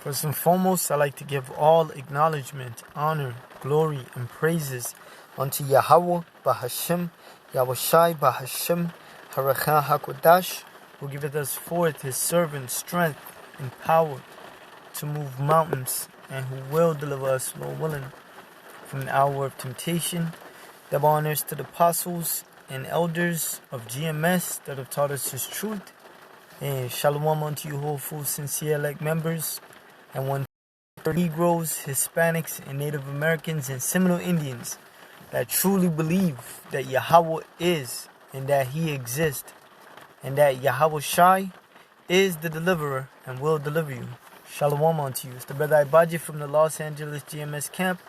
First and foremost, I like to give all acknowledgement, honor, glory, and praises unto Yahweh Bahashim, Yahushai Bahashim, Harachan HaKodash, who giveth us forth his servant strength and power to move mountains, and who will deliver us, Lord willing, from the hour of temptation. Double honors to the apostles and elders of GMS that have taught us his truth. And shalom unto you, hopeful, sincere elect members, and one Negroes, Hispanics, and Native Americans and Seminole Indians that truly believe that Yahweh is and that he exists, and that Yahweh Shai is the deliverer and will deliver you. Shalom unto you. It's the brother Ibaji from the Los Angeles GMS camp,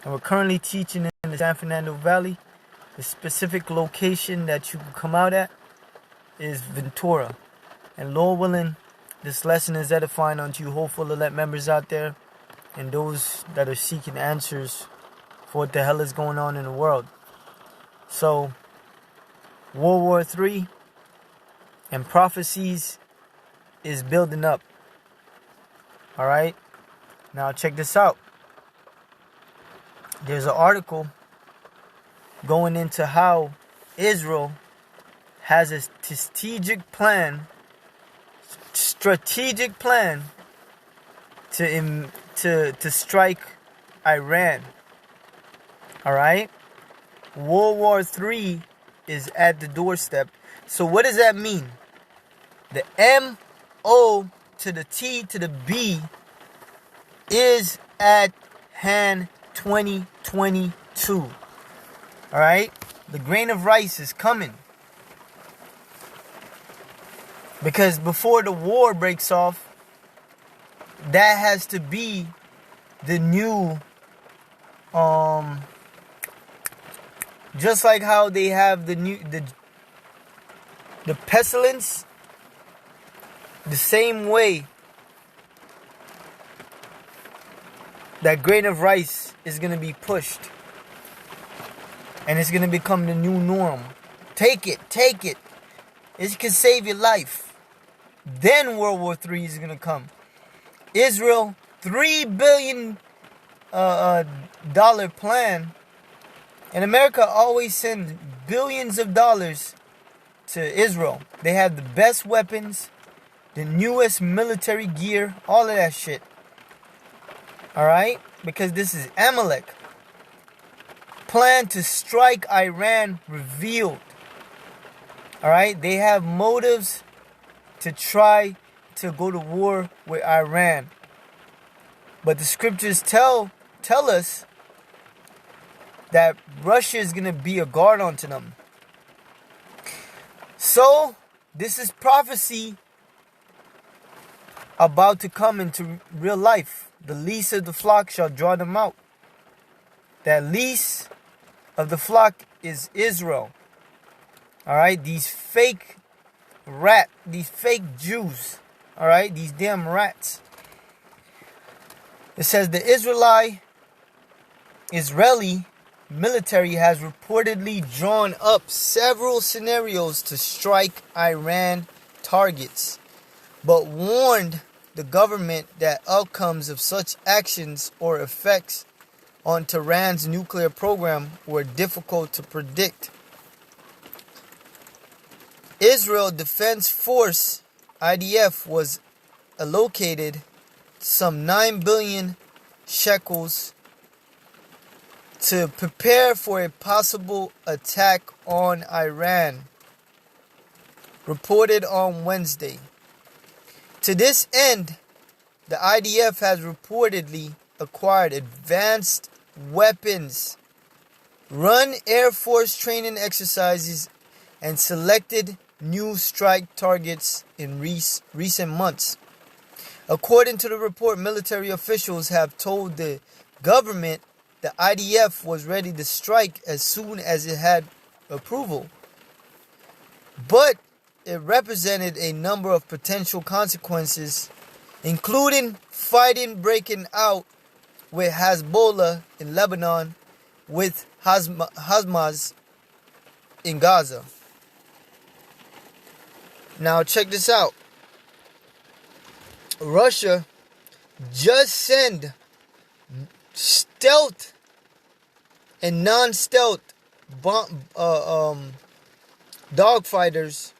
and we're currently teaching in the San Fernando Valley. The specific location that you can come out at is Ventura. And Lord willing, this lesson is edifying unto you, hopeful elect members out there, and those that are seeking answers for what the hell is going on in the world. So, World War III and prophecies is building up. Alright? Now check this out. There's an article going into how Israel has a strategic plan to strike Iran. Alright? World War III is at the doorstep. So what does that mean? The M-O to the T to the B is at hand 2022. Alright? The grain of rice is coming. Because before the war breaks off, that has to be the new, just like how they have the pestilence, the same way that grain of rice is going to be pushed. And it's going to become the new norm. Take it. It can save your life. Then World War III is going to come. Israel, $3 billion dollar plan. And America always sends billions of dollars to Israel. They have the best weapons, the newest military gear, all of that shit. Alright? Because this is Amalek. Plan to strike Iran revealed. Alright? They have motives to try to go to war with Iran. But the scriptures tell us that Russia is going to be a guard onto them. So, this is prophecy about to come into real life. The least of the flock shall draw them out. That least of the flock is Israel. Alright, these fake Jews. Alright, these damn rats. It says the Israeli military has reportedly drawn up several scenarios to strike Iran targets, but warned the government that outcomes of such actions or effects on Tehran's nuclear program were difficult to predict. Israel Defense Force, IDF, was allocated some 9 billion shekels to prepare for a possible attack on Iran, reported on Wednesday. To this end, the IDF has reportedly acquired advanced weapons, run Air Force training exercises, and selected new strike targets in recent months. According to the report, military officials have told the government the IDF was ready to strike as soon as it had approval. But it represented a number of potential consequences, including fighting breaking out with Hezbollah in Lebanon, with Hamas in Gaza. Now check this out. Russia just send stealth and non-stealth dogfighters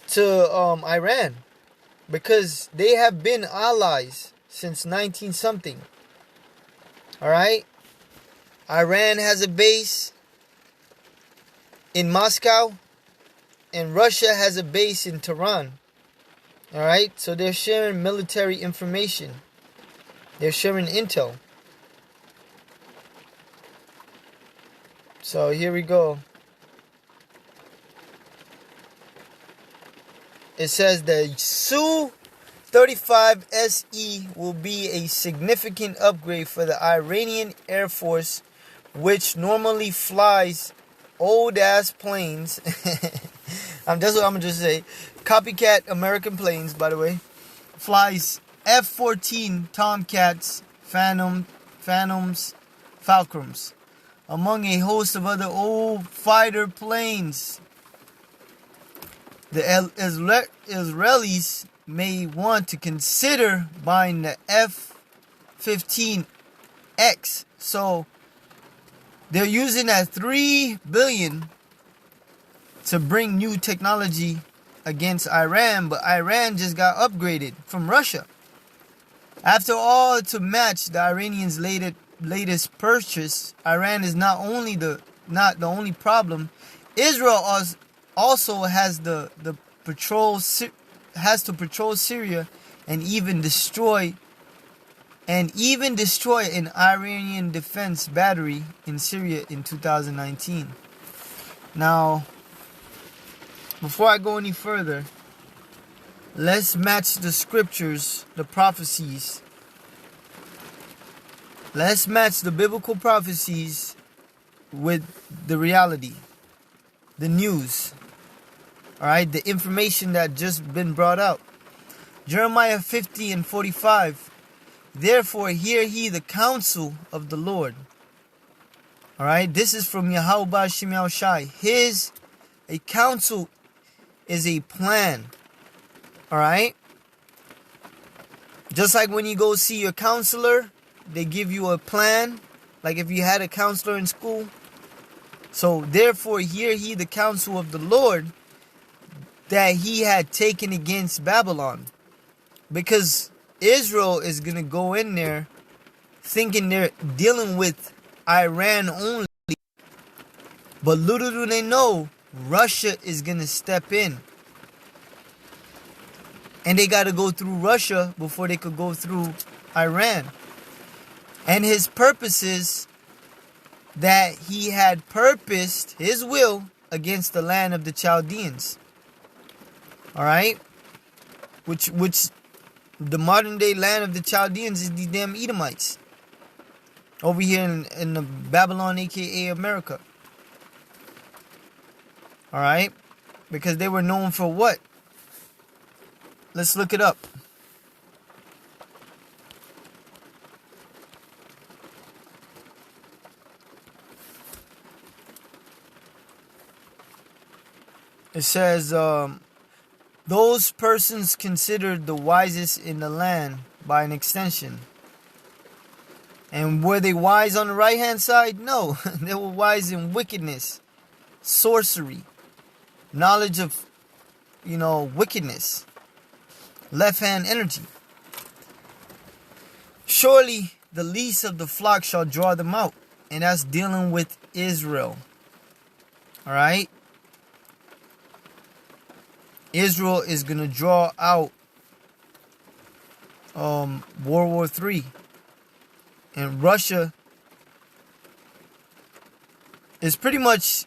to Iran, because they have been allies since 19 something. All right, Iran has a base in Moscow, and Russia has a base in Tehran. All right, so they're sharing military information. They're sharing intel. So here we go. It says the Su-35 SE will be a significant upgrade for the Iranian Air Force, which normally flies old-ass planes. That's what I'm going to just say. Copycat American planes, by the way. Flies F-14 Tomcats, Phantoms, Falcons, among a host of other old fighter planes. The Israelis may want to consider buying the F-15X. So they're using that $3 billion to bring new technology against Iran, but Iran just got upgraded from Russia. After all, to match the Iranians' latest purchase, Iran is not the only problem. Israel also has to patrol Syria and even destroy an Iranian defense battery in Syria in 2019. Now, before I go any further, let's match the scriptures, the prophecies. Let's match the biblical prophecies with the reality, the news. All right, the information that just been brought out. Jeremiah 50:45. Therefore, hear ye the counsel of the Lord. All right, this is from Yahweh B'Shem Yahushai. A counsel is a plan. All right, just like when you go see your counselor, they give you a plan. Like if you had a counselor in school. So therefore, hear ye the counsel of the Lord that he had taken against Babylon. Because Israel is going to go in there thinking they're dealing with Iran only. But little do they know, Russia is going to step in. And they got to go through Russia before they could go through Iran. And his purposes that he had purposed his will against the land of the Chaldeans. All right, which the modern day land of the Chaldeans is the damn Edomites over here in the Babylon, aka America. All right, because they were known for what? Let's look it up. It says, those persons considered the wisest in the land by an extension. And were they wise on the right-hand side? No, they were wise in wickedness, sorcery, knowledge of, wickedness, left-hand energy. Surely the least of the flock shall draw them out. And that's dealing with Israel. All right? Israel is going to draw out World War III. And Russia is pretty much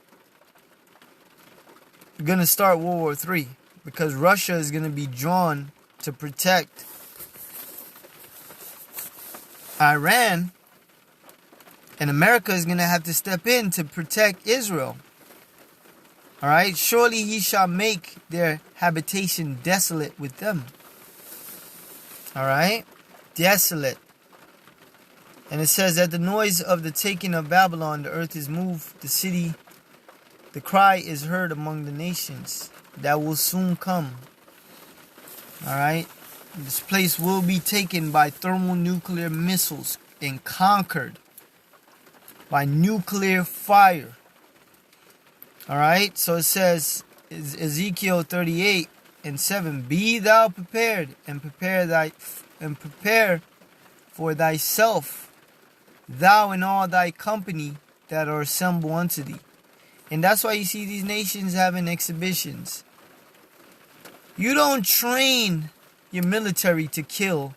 going to start World War III. Because Russia is going to be drawn to protect Iran. And America is going to have to step in to protect Israel. All right, surely he shall make their habitation desolate with them. All right, desolate. And it says, at the noise of the taking of Babylon, the earth is moved, the city, the cry is heard among the nations that will soon come. All right, This place will be taken by thermonuclear missiles and conquered by nuclear fire. Alright, so it says, Ezekiel 38:7, be thou prepared and prepare for thyself, thou and all thy company that are assembled unto thee. And that's why you see these nations having exhibitions. You don't train your military to kill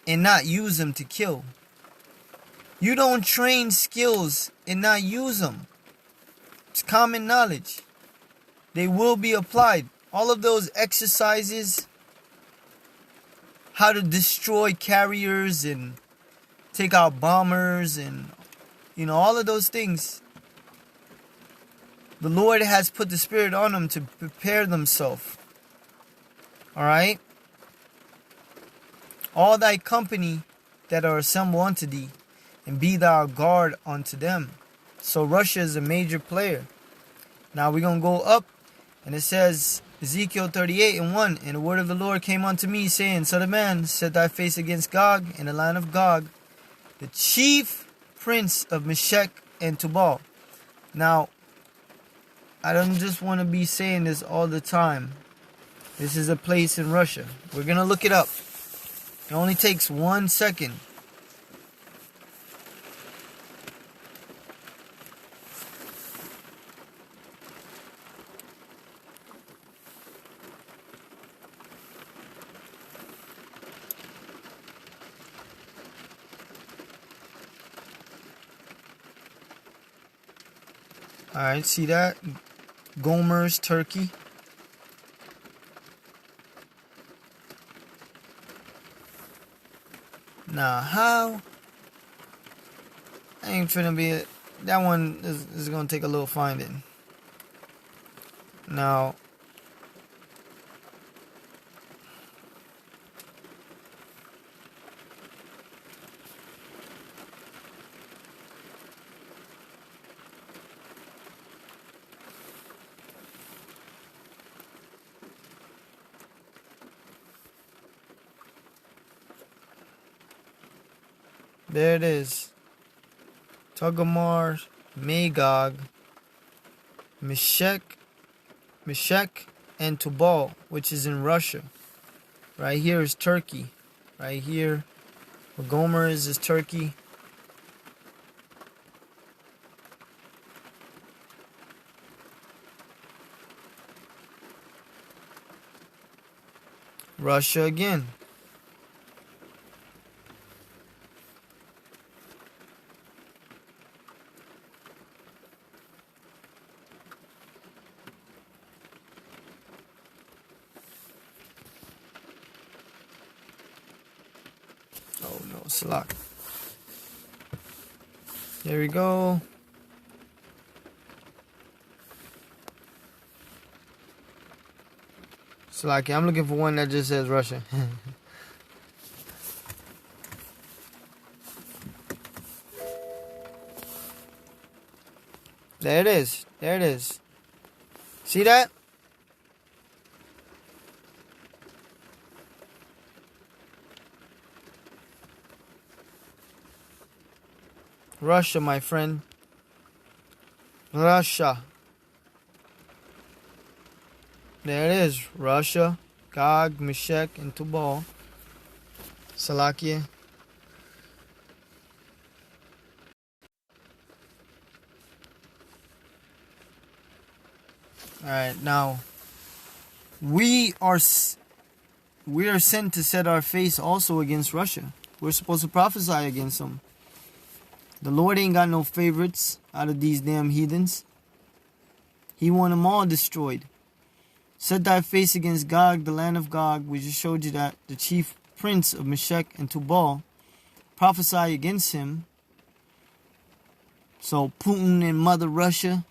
and not use them to kill. You don't train skills and not use them. It's common knowledge. They will be applied. All of those exercises, how to destroy carriers and take out bombers and, all of those things. The Lord has put the Spirit on them to prepare themselves. Alright? All thy company that are assembled unto thee, and be thou guard unto them. So Russia is a major player. Now we're going to go up, and it says, Ezekiel 38:1, and the word of the Lord came unto me, saying, Son of man, set thy face against Gog, in the land of Gog, the chief prince of Meshech and Tubal. Now, I don't just want to be saying this all the time. This is a place in Russia. We're going to look it up. It only takes 1 second. Alright, see that? Gomer's Turkey. Now, how? I ain't finna be... That one is gonna take a little finding. Now... There it is. Togarmah, Magog, Meshech, and Tubal, which is in Russia. Right here is Turkey. Right here, where Gomer is Turkey. Russia again. Oh no, Salak. There we go. Salaki, I'm looking for one that just says Russia. There it is. There it is. See that? Russia, my friend. Russia. There it is. Russia, Gog, Meshech, and Tubal. Salakia. Alright, now we are sent to set our face also against Russia. We're supposed to prophesy against them. The Lord ain't got no favorites out of these damn heathens. He want them all destroyed. Set thy face against Gog, the land of Gog. We just showed you that the chief prince of Meshech and Tubal. Prophesy against him. So Putin and Mother Russia.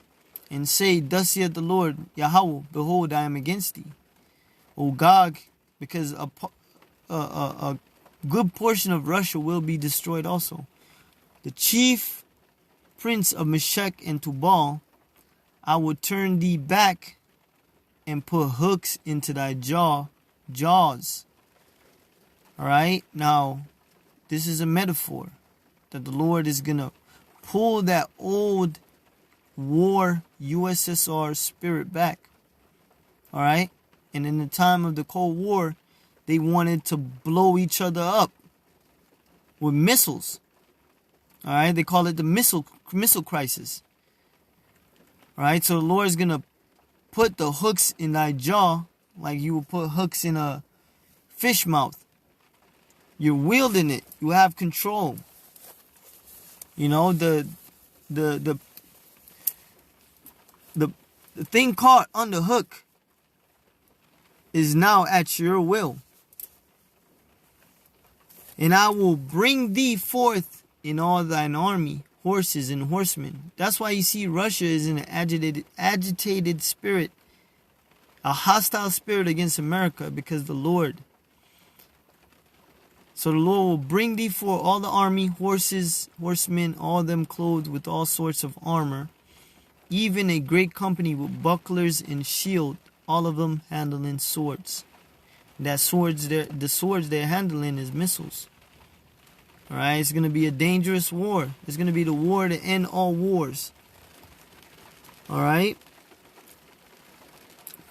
And say, thus saith the Lord, Yahweh, behold, I am against thee. O Gog, because a good portion of Russia will be destroyed also. The chief prince of Meshech and Tubal, I will turn thee back and put hooks into thy jaws. All right. Now, this is a metaphor that the Lord is going to pull that old war USSR spirit back. All right. And in the time of the Cold War, they wanted to blow each other up with missiles. All right. They call it the missile crisis. All right. So the Lord is going to put the hooks in thy jaw like you would put hooks in a fish mouth. You're wielding it. You have control. You know, the thing caught on the hook is now at your will. And I will bring thee forth in all thine army, horses and horsemen. That's why you see Russia is in an agitated spirit, a hostile spirit against America, because the Lord. So the Lord will bring thee forth all the army, horses, horsemen, all of them clothed with all sorts of armor, even a great company with bucklers and shield, all of them handling swords. That swords, the swords they're handling is missiles. All right, it's going to be a dangerous war. It's going to be the war to end all wars. All right.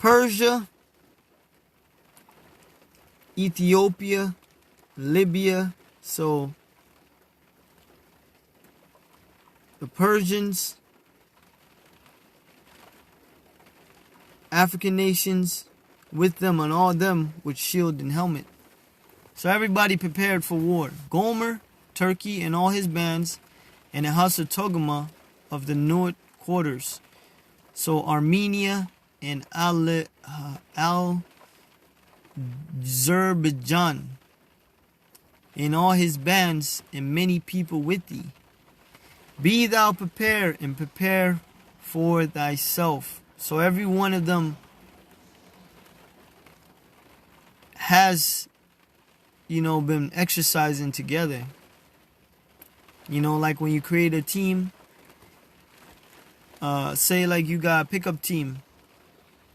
Persia, Ethiopia, Libya. So the Persians, African nations, with them and all them with shield and helmet. So everybody prepared for war. Gomer, Turkey, and all his bands, and the house of Togama of the north quarters. So Armenia and Azerbaijan, and all his bands, and many people with thee. Be thou prepared, and prepare for thyself. So every one of them has, been exercising together. Like when you create a team, say like you got a pickup team.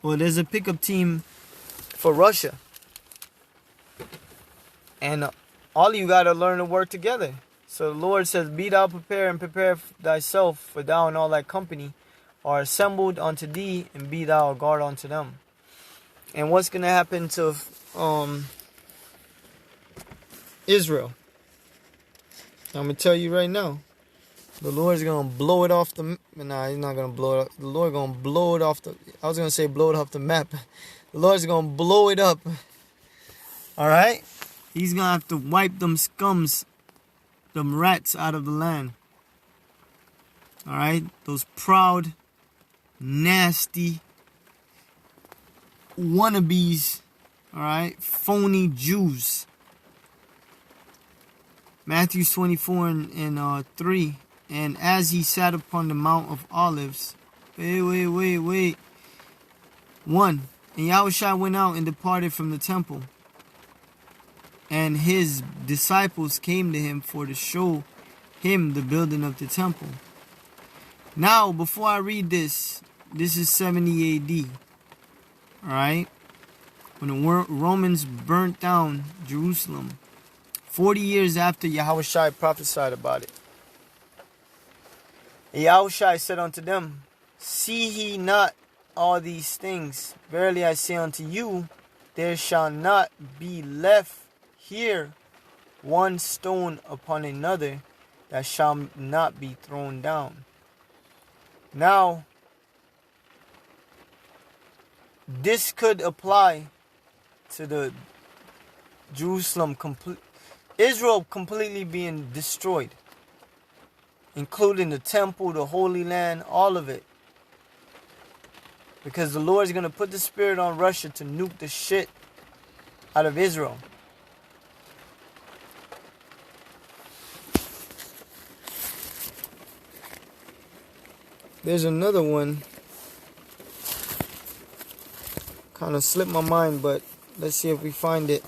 Well, there's a pickup team for Russia. And all you got to learn to work together. So the Lord says, be thou prepared and prepare thyself, for thou and all thy company are assembled unto thee, and be thou a guard unto them. And what's going to happen to Israel? I'm going to tell you right now. The Lord's going to blow it off the... Nah, he's not going to blow it up. The Lord's going to blow it off the... I was going to say blow it off the map. The Lord's going to blow it up. All right? He's going to have to wipe them scums, them rats out of the land. All right? Those proud, nasty wannabes. All right? Phony Jews. Matthew 24 and 3. And as he sat upon the Mount of Olives. Wait. 1. And Yahushua went out and departed from the temple. And his disciples came to him for to show him the building of the temple. Now, before I read this is 70 AD. Alright? When the Romans burnt down Jerusalem. 40 years after Yahushua prophesied about it. And Yahushua said unto them, see ye not all these things? Verily I say unto you, there shall not be left here one stone upon another that shall not be thrown down. Now, this could apply to the Israel completely being destroyed, including the temple, the Holy Land, all of it. Because the Lord is going to put the spirit on Russia to nuke the shit out of Israel. There's another one. Kind of slipped my mind, but let's see if we find it.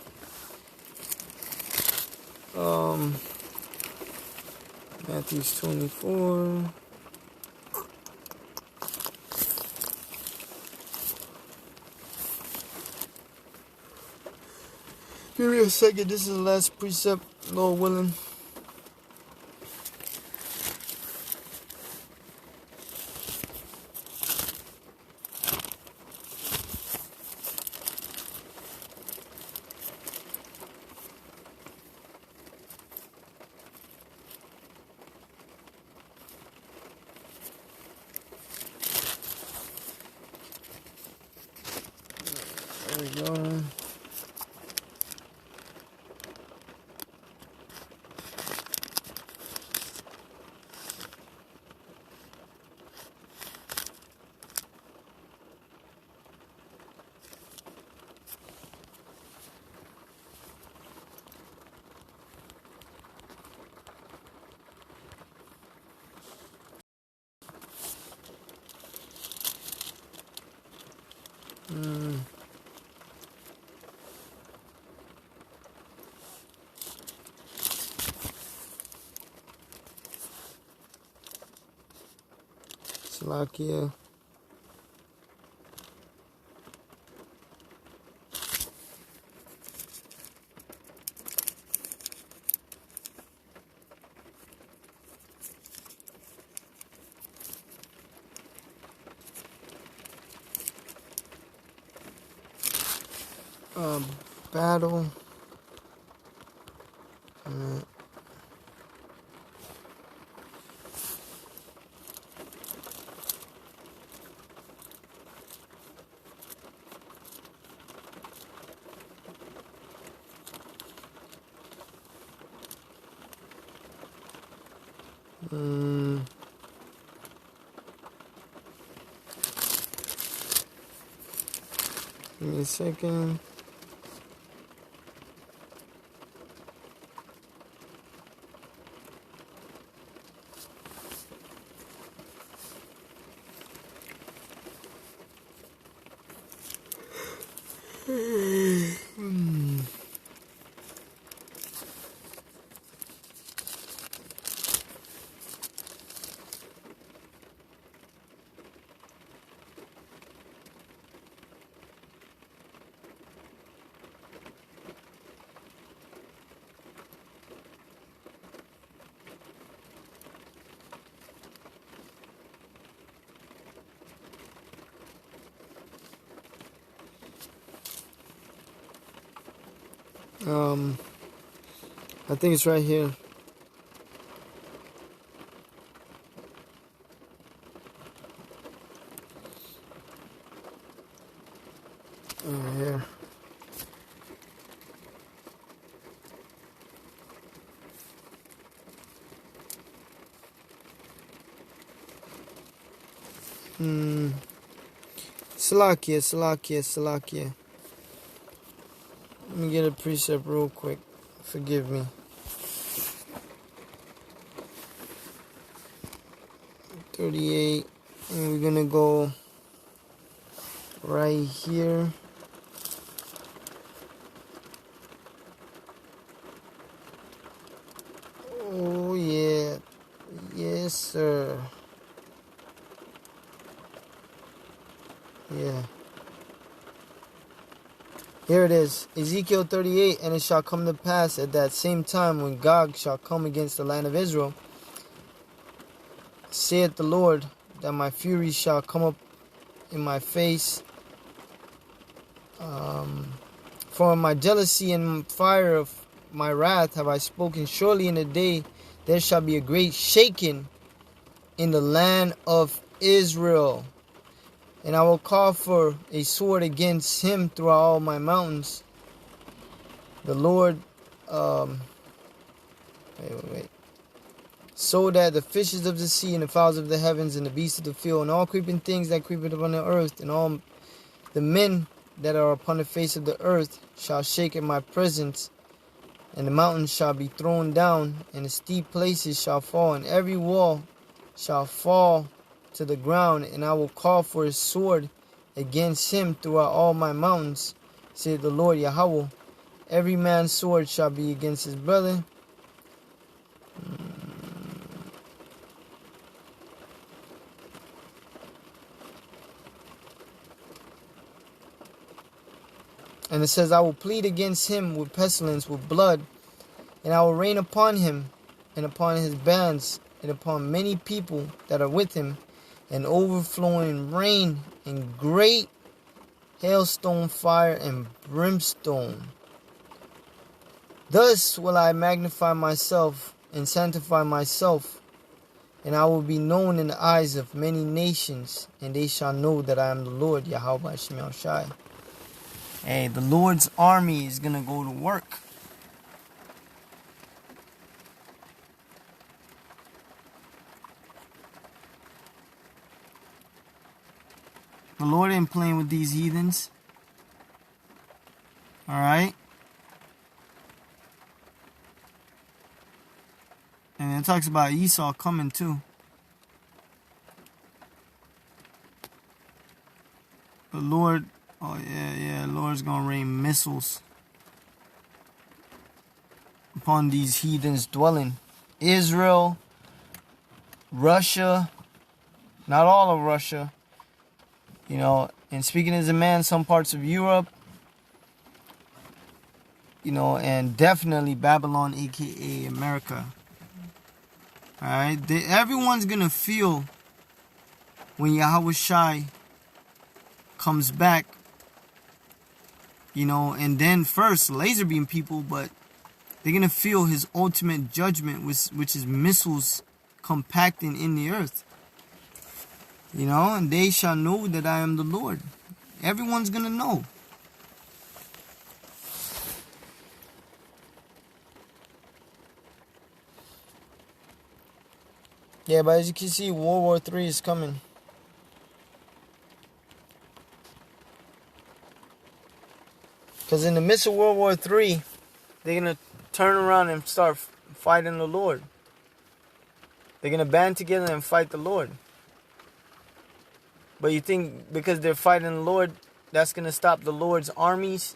Matthew 24. Give me a second. This is the last precept, Lord willing. There we go. Slovakia. Battle. Give me a second. I think it's right here. Over here. Salakia. Let me get a precept real quick. Forgive me. 38. And we're gonna go right here. Oh yeah. Yes, sir. Yeah. Here it is, Ezekiel 38, and it shall come to pass at that same time when Gog shall come against the land of Israel, saith the Lord, that my fury shall come up in my face. For my jealousy and fire of my wrath have I spoken. Surely in the day there shall be a great shaking in the land of Israel. And I will call for a sword against him throughout all my mountains. The Lord, so that the fishes of the sea and the fowls of the heavens and the beasts of the field and all creeping things that creep upon the earth and all the men that are upon the face of the earth shall shake in my presence. And the mountains shall be thrown down, and the steep places shall fall, and every wall shall fall to the ground, and I will call for a sword against him throughout all my mountains, saith the Lord Yahweh. Every man's sword shall be against his brother. And it says, I will plead against him with pestilence, with blood, and I will rain upon him, and upon his bands, and upon many people that are with him, and overflowing rain, and great hailstone, fire, and brimstone. Thus will I magnify myself, and sanctify myself, and I will be known in the eyes of many nations, and they shall know that I am the Lord, Yahweh Shemel Shai. Hey, the Lord's army is going to go to work. The Lord ain't playing with these heathens. Alright? And it talks about Esau coming too. The Lord, the Lord's gonna rain missiles upon these heathens dwelling. Israel, Russia, not all of Russia, and speaking as a man, some parts of Europe, and definitely Babylon, aka America. Alright, everyone's gonna feel when Yahweh Shai comes back, and then first laser beam people, but they're gonna feel his ultimate judgment, which is missiles compacting in the earth. And they shall know that I am the Lord. Everyone's gonna know. Yeah, but as you can see, World War III is coming. Because in the midst of World War III, they're going to turn around and start fighting the Lord. They're going to band together and fight the Lord. But you think because they're fighting the Lord, that's going to stop the Lord's armies,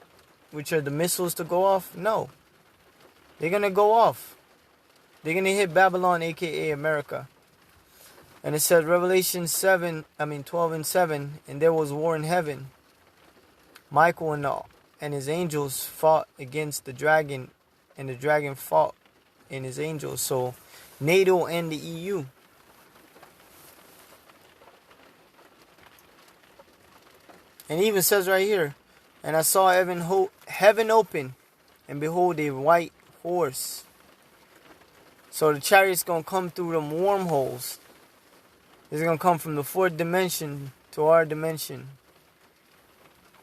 which are the missiles, to go off? No. They're going to go off. They're going to hit Babylon, aka America. And it says, Revelation 12:7, and there was war in heaven. Michael and his angels fought against the dragon, and the dragon fought in his angels. So, NATO and the EU. And it even says right here, and I saw heaven open, and behold a white horse. So the chariot's going to come through them wormholes. It's going to come from the fourth dimension to our dimension.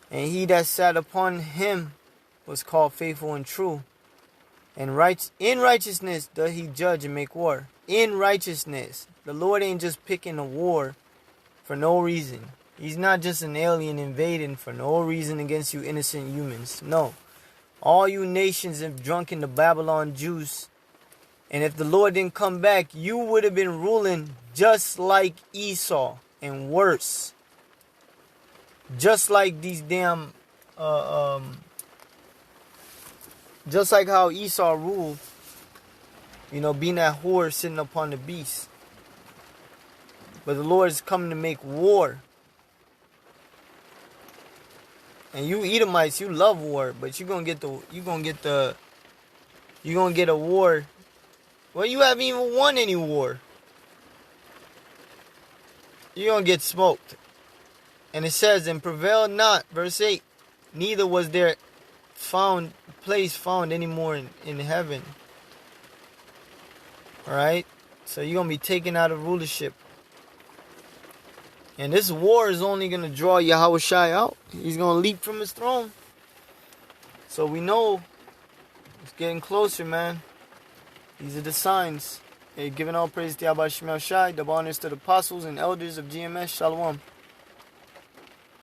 And he that sat upon him was called faithful and true. And in righteousness does he judge and make war. In righteousness. The Lord ain't just picking a war for no reason. He's not just an alien invading for no reason against you innocent humans. No. All you nations have drunk in the Babylon juice. And if the Lord didn't come back, you would have been ruling just like Esau and worse. Just like these damn, just like how Esau ruled, being that whore sitting upon the beast. But the Lord is coming to make war. And you Edomites, you love war, but you're gonna get a war. Well, you haven't even won any war. You're going to get smoked. And it says, and prevailed not, verse 8, neither was there place found anymore in heaven. Alright? So you're going to be taken out of rulership. And this war is only going to draw Yahweh Shai out. He's going to leap from his throne. So we know it's getting closer, man. These are the signs. Giving all praise to Yahweh Shemel Shai, double honors to the apostles and elders of GMS. Shalom.